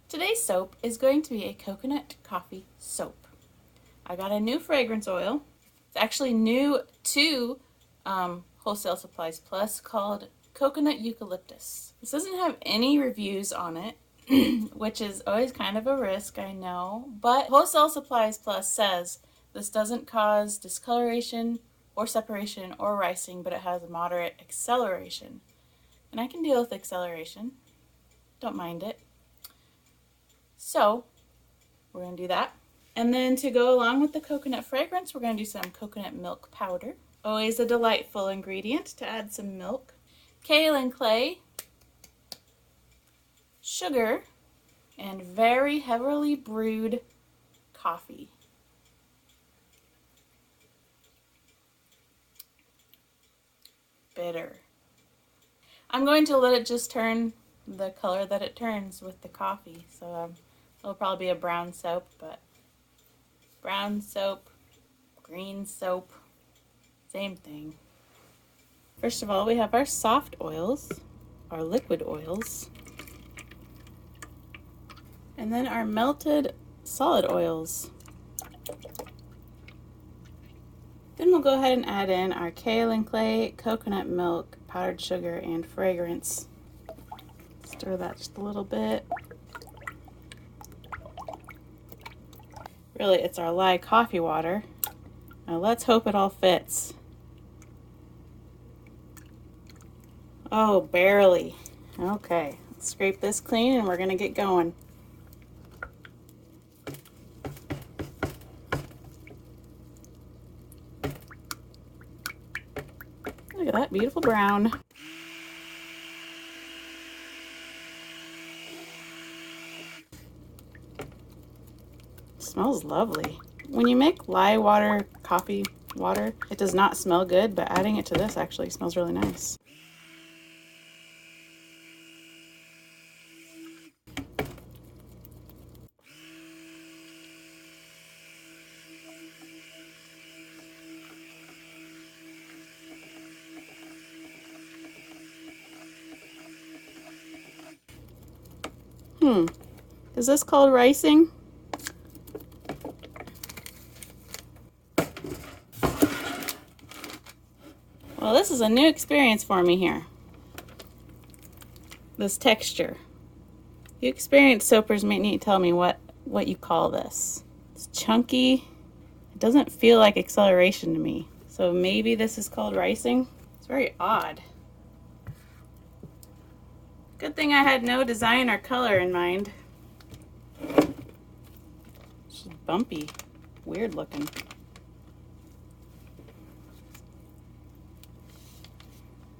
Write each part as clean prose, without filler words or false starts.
Today's soap is going to be a coconut coffee soap. I got a new fragrance oil. It's actually new to Wholesale Supplies Plus, called Coconut Eucalyptus. This doesn't have any reviews on it, which is always kind of a risk, I know, but Wholesale Supplies Plus says this doesn't cause discoloration or separation or ricing, but it has a moderate acceleration. And I can deal with acceleration. Don't mind it. So we're going to do that. And then to go along with the coconut fragrance, we're going to do some coconut milk powder. Always a delightful ingredient to add some milk. Kaolin clay, sugar, and very heavily brewed coffee. Bitter. I'm going to let it just turn the color that it turns with the coffee. So it'll probably be a brown soap, but brown soap, green soap, same thing. First of all, we have our soft oils, our liquid oils, and then our melted solid oils. Then we'll go ahead and add in our kaolin clay, coconut milk, powdered sugar, and fragrance. Stir that just a little bit. Really, it's our lye coffee water. Now let's hope it all fits. Oh, barely. Okay, let's scrape this clean and we're gonna get going. Look at that beautiful brown. Smells lovely. When you make lye water, coffee water, it does not smell good, but adding it to this actually smells really nice. Is this called ricing? Well, this is a new experience for me here. This texture. You experienced soapers may need to tell me what you call this. It's chunky. It doesn't feel like acceleration to me. So maybe this is called ricing. It's very odd. Good thing I had no design or color in mind. It's just bumpy. Weird looking.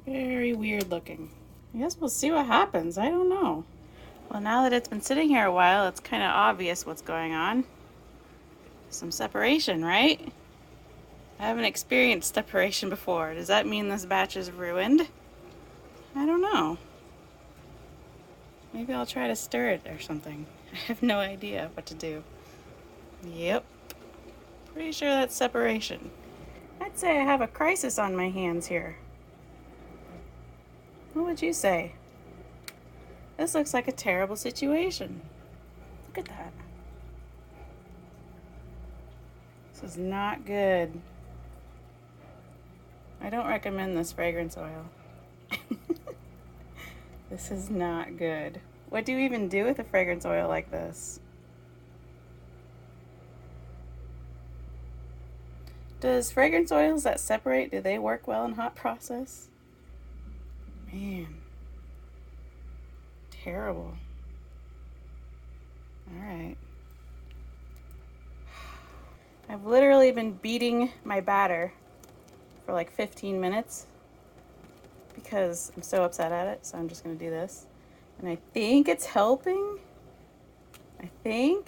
Very weird looking. I guess we'll see what happens. I don't know. Well, now that it's been sitting here a while, it's kind of obvious what's going on. Some separation, right? I haven't experienced separation before. Does that mean this batch is ruined? I don't know. Maybe I'll try to stir it or something. I have no idea what to do. Yep. Pretty sure that's separation. I'd say I have a crisis on my hands here. What would you say? This looks like a terrible situation. Look at that. This is not good. I don't recommend this fragrance oil. This is not good. What do you even do with a fragrance oil like this? Does fragrance oils that separate, do they work well in hot process? Man. Terrible. Alright. I've literally been beating my batter for like 15 minutes because I'm so upset at it, so I'm just going to do this. And I think it's helping. I think.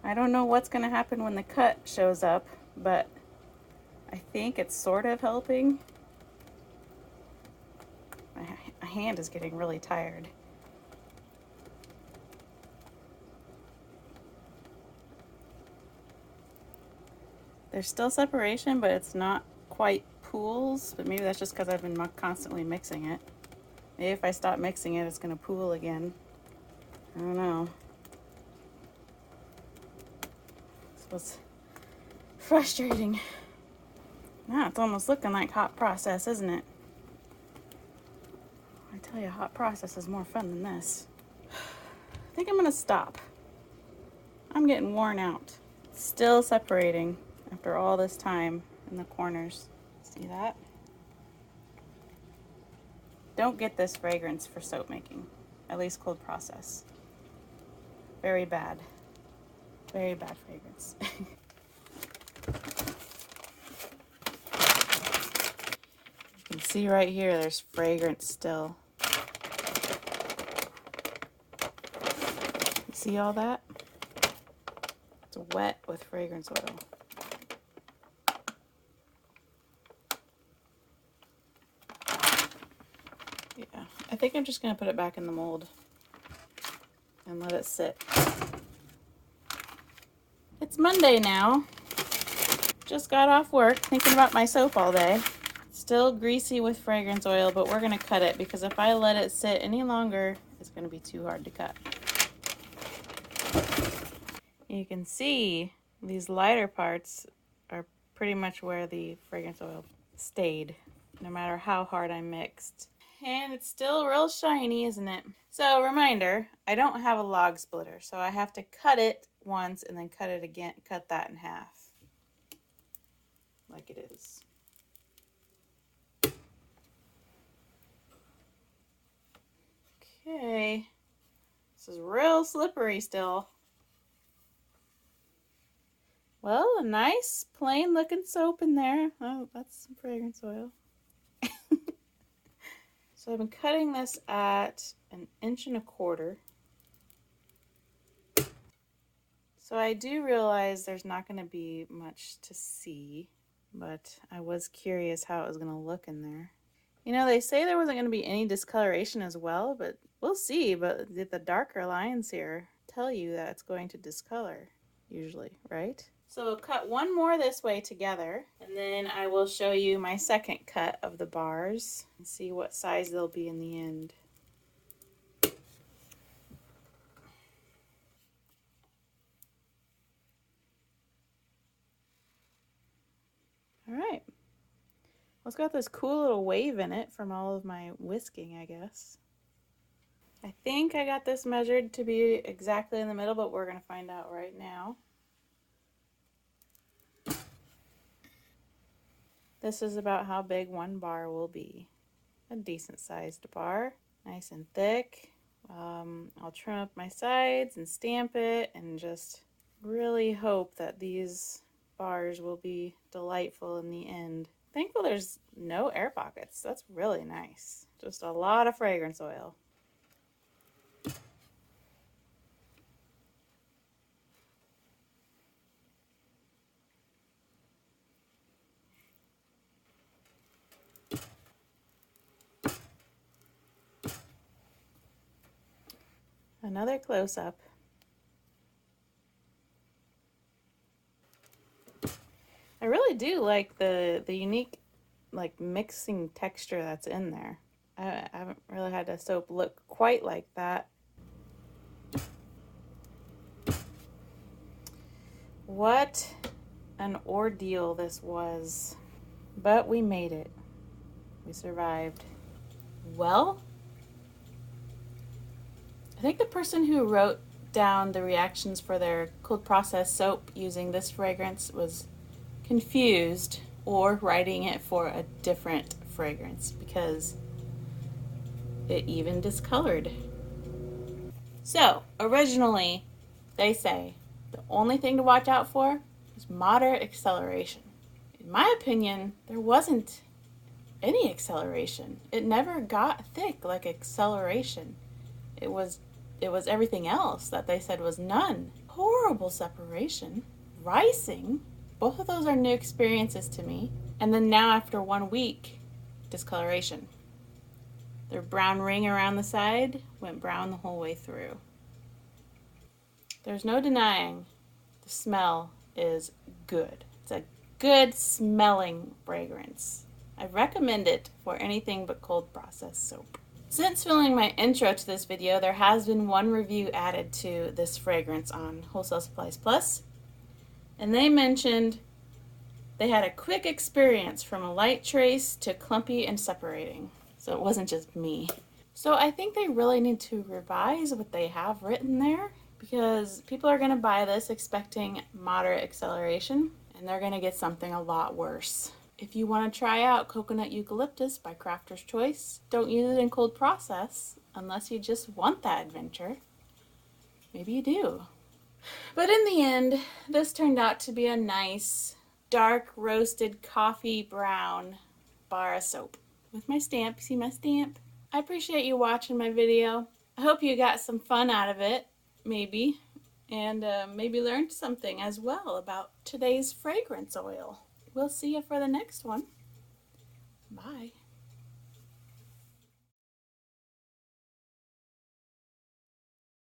I don't know what's going to happen when the cut shows up, but I think it's sort of helping. My hand is getting really tired. There's still separation, but it's not quite pools, but maybe that's just because I've been constantly mixing it. Maybe if I stop mixing it, it's going to pool again. I don't know. This was frustrating. Now it's almost looking like hot process, isn't it? I tell you, hot process is more fun than this. I think I'm gonna stop. I'm getting worn out. Still separating after all this time in the corners. See that? Don't get this fragrance for soap making, at least cold process. Very bad. Very bad fragrance. You can see right here, there's fragrance still. You see all that? It's wet with fragrance oil. Yeah, I think I'm just gonna put it back in the mold and let it sit. It's Monday now. Just got off work thinking about my soap all day. Still greasy with fragrance oil, but we're gonna cut it because if I let it sit any longer, it's gonna be too hard to cut. You can see these lighter parts are pretty much where the fragrance oil stayed, no matter how hard I mixed. And it's still real shiny, isn't it? So reminder, I don't have a log splitter, so I have to cut it once and then cut it again, cut that in half, like it is. Okay, this is real slippery still. Well, a nice plain looking soap in there. Oh, that's some fragrance oil. So I've been cutting this at 1.25 inches. So I do realize there's not going to be much to see, but I was curious how it was going to look in there. You know, they say there wasn't going to be any discoloration as well, but we'll see. But the darker lines here tell you that it's going to discolor, usually, right? So we'll cut one more this way together, and then I will show you my second cut of the bars and see what size they'll be in the end. All right. Well, it's got this cool little wave in it from all of my whisking, I guess. I think I got this measured to be exactly in the middle, but we're going to find out right now. This is about how big one bar will be. A decent sized bar, nice and thick. I'll trim up my sides and stamp it and just really hope that these bars will be delightful in the end. Thankful there's no air pockets. That's really nice. Just a lot of fragrance oil. Another close-up. I really do like the unique mixing texture that's in there. I haven't really had a soap look quite like that. What an ordeal this was, but we made it. We survived. Well, I think the person who wrote down the reactions for their cold process soap using this fragrance was confused or writing it for a different fragrance because it even discolored. So originally they say the only thing to watch out for is moderate acceleration. In my opinion, there wasn't any acceleration. It never got thick like acceleration. It was everything else that they said was none. Horrible separation, ricing. Both of those are new experiences to me. And then now after 1 week, discoloration. Their brown ring around the side went brown the whole way through. There's no denying the smell is good. It's a good smelling fragrance. I recommend it for anything but cold process soap. Since filming my intro to this video, there has been one review added to this fragrance on Wholesale Supplies Plus, and they mentioned they had a quick experience from a light trace to clumpy and separating. So it wasn't just me. So I think they really need to revise what they have written there, because people are going to buy this expecting moderate acceleration, and they're going to get something a lot worse. If you want to try out Coconut Eucalyptus by Crafter's Choice, don't use it in cold process unless you just want that adventure. Maybe you do. But in the end, this turned out to be a nice, dark roasted coffee brown bar of soap. With my stamp, see my stamp? I appreciate you watching my video. I hope you got some fun out of it, maybe, and maybe learned something as well about today's fragrance oil. We'll see you for the next one. Bye.